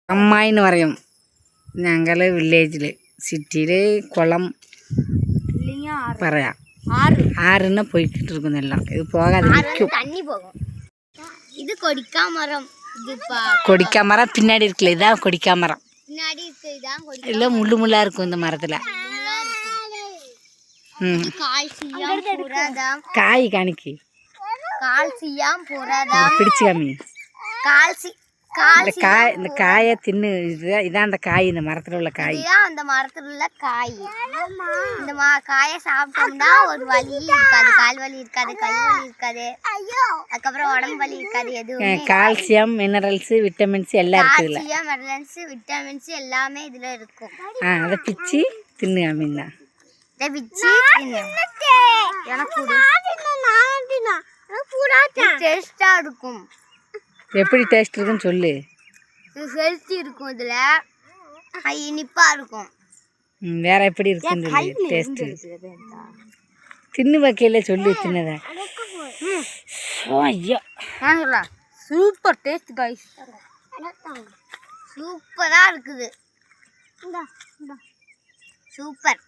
അമ്മായിന്ന് പറയും ഞങ്ങൾ വില്ലേജിൽ സിറ്റിയിൽ കുളം പറയാം ആറിന് പോയിക്കിട്ട് ഇരിക്കുന്നെല്ലാം ഇത് പോകാതെ இது கொடிக்காமரம் கொடிக்காமரம் பின்னாடி இருக்குல்ல இதான் கொடிக்காமரம் இல்லை முள்ளு முள்ளா இருக்கும் இந்த மரத்தில் காய் காணிக்கு கால்சியம் புரதம் பிடிச்சு காமி இந்த காயை தின்னு இதான் அந்த காய் இந்த மரத்தில் உள்ள காய் அந்த மரத்தில் உள்ள காய் இந்த காயை சாப்பிட்டோம்னா ஒரு வலி இருக்காது கால் வலி இருக்காது கை வலி இருக்காது அதுக்கப்புறம் உடம்பு வலி இருக்காது எதுவும் கால்சியம் மினரல்ஸ் விட்டமின்ஸ் எல்லாம் இருக்குது கால்சியம் மினரல்ஸ் விட்டமின்ஸ் எல்லாமே இதுல இருக்கும் அதை பிச்சு தின்னு காமின்னா இதை பிச்சு எனக்கு டேஸ்டா இருக்கும் எப்படி டேஸ்ட் இருக்குன்னு சொல்லு ஹெல்த்தி இருக்கும் இதுல இனிப்பா இருக்கும் வேற எப்படி இருக்குன்னு சொல்லு டேஸ்ட் தின்னு வைக்கல சொல்லு தின்னத ஐயோ சூப்பர் டேஸ்ட் गाइस சூப்பரா இருக்குது சூப்பர்